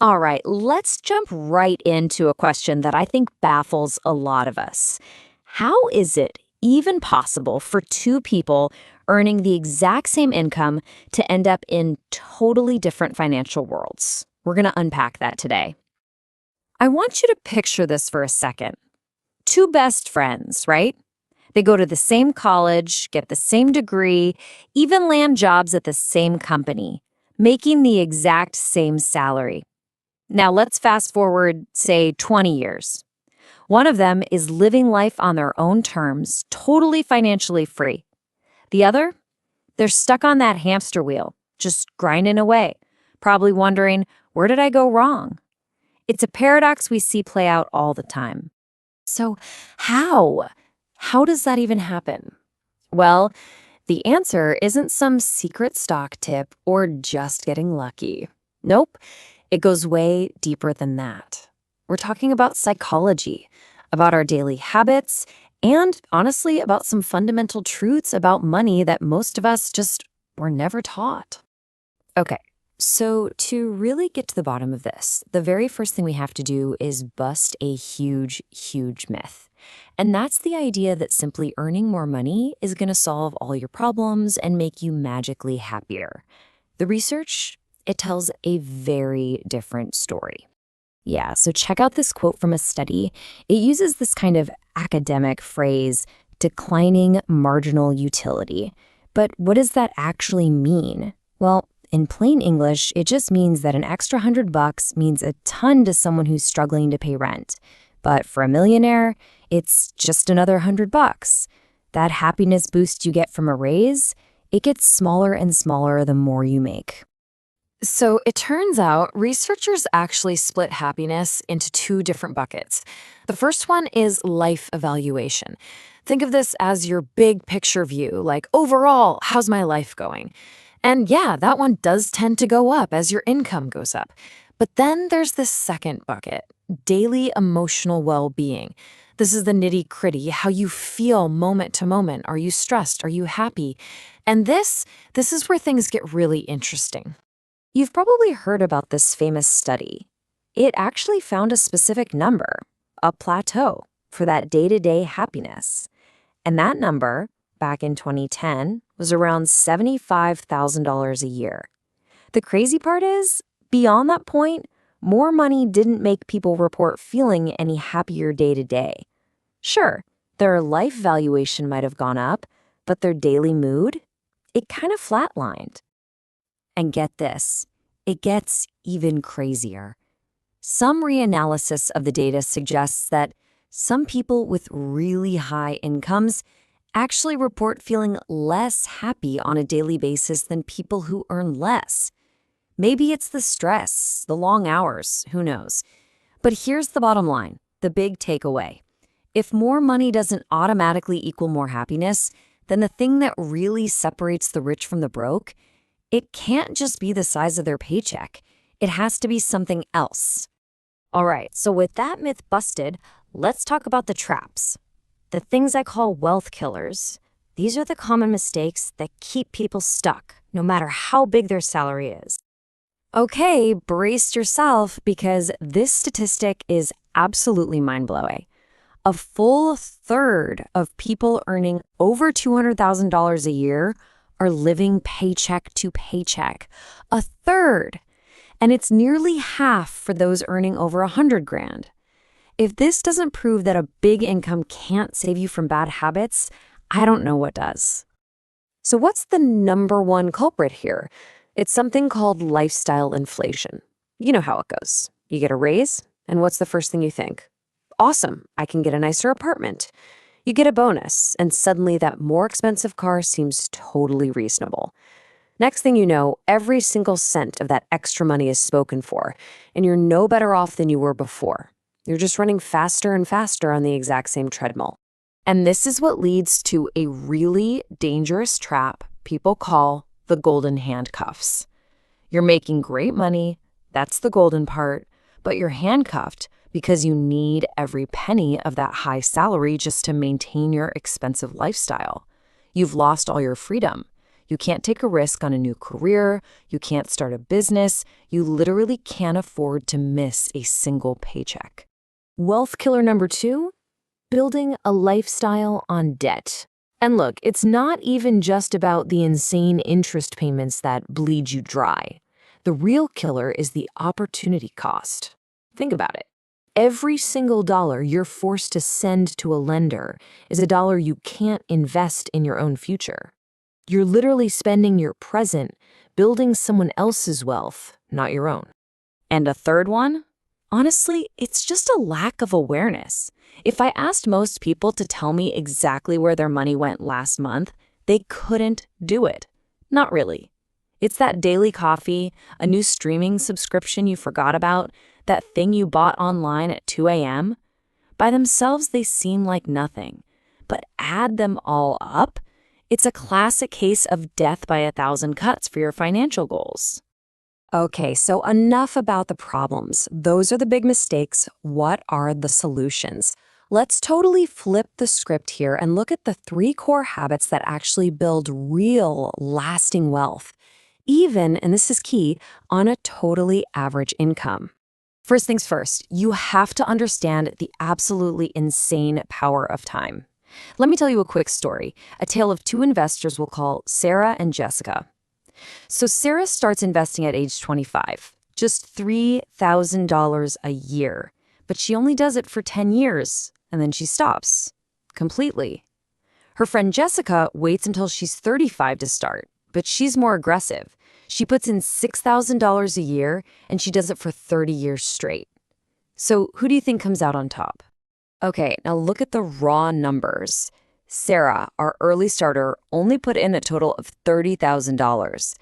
All right, let's jump right into a question that I think baffles a lot of us. How is it even possible for two people earning the exact same income to end up in totally different financial worlds? We're going to unpack that today. I want you to picture this for a second. Two best friends, right? They go to the same college, get the same degree, even land jobs at the same company, making the exact same salary. Now let's fast forward, say, 20 years. One of them is living life on their own terms, totally financially free. The other? They're stuck on that hamster wheel, just grinding away, probably wondering, where did I go wrong? It's a paradox we see play out all the time. So how? How does that even happen? Well, the answer isn't some secret stock tip or just getting lucky. Nope. It goes way deeper than that. We're talking about psychology, about our daily habits, and honestly, about some fundamental truths about money that most of us just were never taught. Okay, so to really get to the bottom of this, the very first thing we have to do is bust a huge, huge myth. And that's the idea that simply earning more money is going to solve all your problems and make you magically happier. The research, it tells a very different story. Yeah, so check out this quote from a study. It uses this kind of academic phrase, declining marginal utility. But what does that actually mean? Well, in plain English, it just means that an extra $100 means a ton to someone who's struggling to pay rent. But for a millionaire, it's just another $100. That happiness boost you get from a raise, it gets smaller and smaller the more you make. So it turns out researchers actually split happiness into two different buckets. The first one is life evaluation. Think of this as your big picture view, like overall, how's my life going? And yeah, that one does tend to go up as your income goes up. But then there's this second bucket, daily emotional well-being. This is the nitty-gritty, how you feel moment to moment. Are you stressed? Are you happy? And this is where things get really interesting. You've probably heard about this famous study. It actually found a specific number, a plateau, for that day-to-day happiness. And that number, back in 2010, was around $75,000 a year. The crazy part is, beyond that point, more money didn't make people report feeling any happier day-to-day. Sure, their life valuation might have gone up, but their daily mood, it kind of flatlined. And get this, it gets even crazier. Some reanalysis of the data suggests that some people with really high incomes actually report feeling less happy on a daily basis than people who earn less. Maybe it's the stress, the long hours, who knows? But here's the bottom line, the big takeaway. If more money doesn't automatically equal more happiness, then the thing that really separates the rich from the broke, it can't just be the size of their paycheck. It has to be something else. All right, so with that myth busted, let's talk about the traps. The things I call wealth killers. These are the common mistakes that keep people stuck, no matter how big their salary is. Okay, brace yourself because this statistic is absolutely mind-blowing. A full third of people earning over $200,000 a year are living paycheck to paycheck. A third! And it's nearly half for those earning over $100,000. If this doesn't prove that a big income can't save you from bad habits, I don't know what does. So what's the number one culprit here? It's something called lifestyle inflation. You know how it goes. You get a raise, and what's the first thing you think? Awesome, I can get a nicer apartment. You get a bonus, and suddenly that more expensive car seems totally reasonable. Next thing you know, every single cent of that extra money is spoken for, and you're no better off than you were before. You're just running faster and faster on the exact same treadmill. And this is what leads to a really dangerous trap people call the golden handcuffs. You're making great money, that's the golden part, but you're handcuffed because you need every penny of that high salary just to maintain your expensive lifestyle. You've lost all your freedom. You can't take a risk on a new career. You can't start a business. You literally can't afford to miss a single paycheck. Wealth killer number 2, building a lifestyle on debt. And look, it's not even just about the insane interest payments that bleed you dry. The real killer is the opportunity cost. Think about it. Every single dollar you're forced to send to a lender is a dollar you can't invest in your own future. You're literally spending your present building someone else's wealth, not your own. And a third one? Honestly, it's just a lack of awareness. If I asked most people to tell me exactly where their money went last month, they couldn't do it. Not really. It's that daily coffee, a new streaming subscription you forgot about, that thing you bought online at 2 a.m. By themselves, they seem like nothing. But add them all up, it's a classic case of death by 1,000 cuts for your financial goals. Okay, so enough about the problems. Those are the big mistakes. What are the solutions? Let's totally flip the script here and look at the 3 core habits that actually build real, lasting wealth, even, and this is key, on a totally average income. First things first, you have to understand the absolutely insane power of time. Let me tell you a quick story, a tale of 2 investors we'll call Sarah and Jessica. So Sarah starts investing at age 25, just $3,000 a year, but she only does it for 10 years, and then she stops completely. Her friend Jessica waits until she's 35 to start, but she's more aggressive. She puts in $6,000 a year, and she does it for 30 years straight. So who do you think comes out on top? Okay, now look at the raw numbers. Sarah, our early starter, only put in a total of $30,000.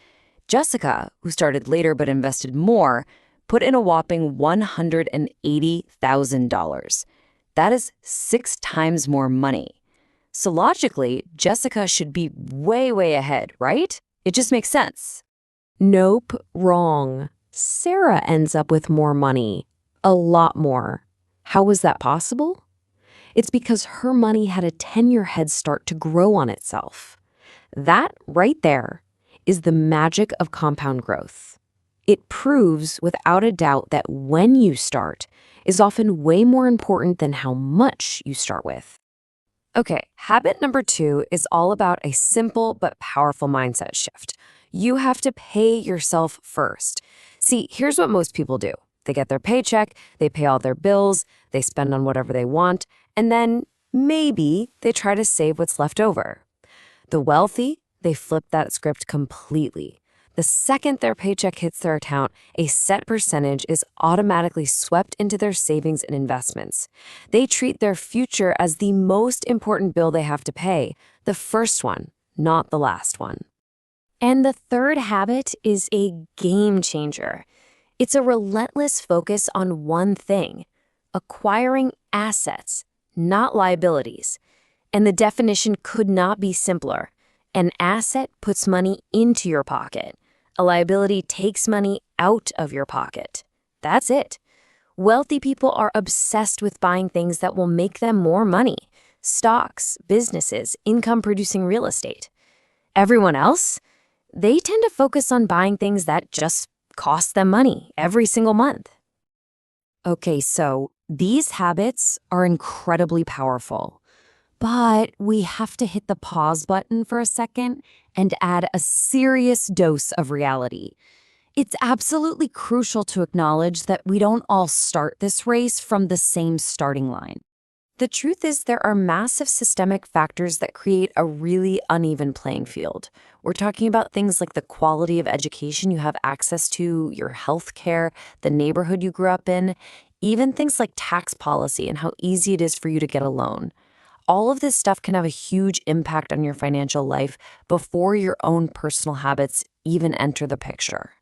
Jessica, who started later but invested more, put in a whopping $180,000. That is 6 times more money. So logically, Jessica should be way, way ahead, right? It just makes sense. Nope, wrong. Sarah ends up with more money. A lot more. How was that possible? It's because her money had a 10-year head start to grow on itself. That right there is the magic of compound growth. It proves without a doubt that when you start is often way more important than how much you start with. Okay, habit number 2 is all about a simple but powerful mindset shift. You have to pay yourself first. See, here's what most people do. They get their paycheck, they pay all their bills, they spend on whatever they want, and then maybe they try to save what's left over. The wealthy, they flip that script completely. The second their paycheck hits their account, a set percentage is automatically swept into their savings and investments. They treat their future as the most important bill they have to pay, the first one, not the last one. And the third habit is a game changer. It's a relentless focus on one thing, acquiring assets, not liabilities. And the definition could not be simpler. An asset puts money into your pocket. A liability takes money out of your pocket. That's it. Wealthy people are obsessed with buying things that will make them more money. Stocks, businesses, income-producing real estate. Everyone else? They tend to focus on buying things that just cost them money every single month. Okay, so these habits are incredibly powerful, but we have to hit the pause button for a second and add a serious dose of reality. It's absolutely crucial to acknowledge that we don't all start this race from the same starting line. The truth is there are massive systemic factors that create a really uneven playing field. We're talking about things like the quality of education you have access to, your health care, the neighborhood you grew up in, even things like tax policy and how easy it is for you to get a loan. All of this stuff can have a huge impact on your financial life before your own personal habits even enter the picture.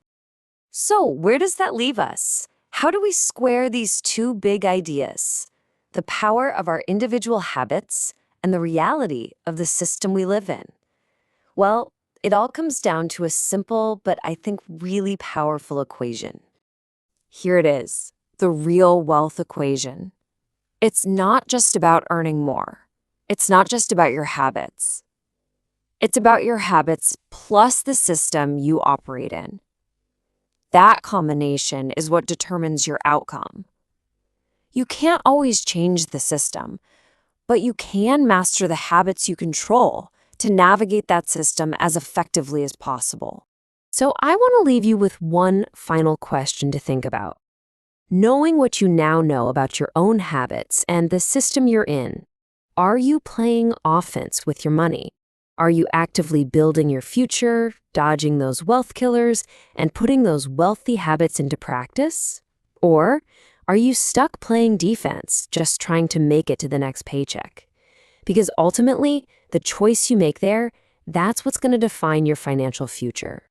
So, where does that leave us? How do we square these 2 big ideas? The power of our individual habits and the reality of the system we live in? Well, it all comes down to a simple but I think really powerful equation. Here it is, the real wealth equation. It's not just about earning more. It's not just about your habits. It's about your habits plus the system you operate in. That combination is what determines your outcome. You can't always change the system, but you can master the habits you control to navigate that system as effectively as possible. So I want to leave you with one final question to think about. Knowing what you now know about your own habits and the system you're in, are you playing offense with your money? Are you actively building your future, dodging those wealth killers, and putting those wealthy habits into practice? Or are you stuck playing defense, just trying to make it to the next paycheck? Because ultimately, the choice you make there, that's what's going to define your financial future.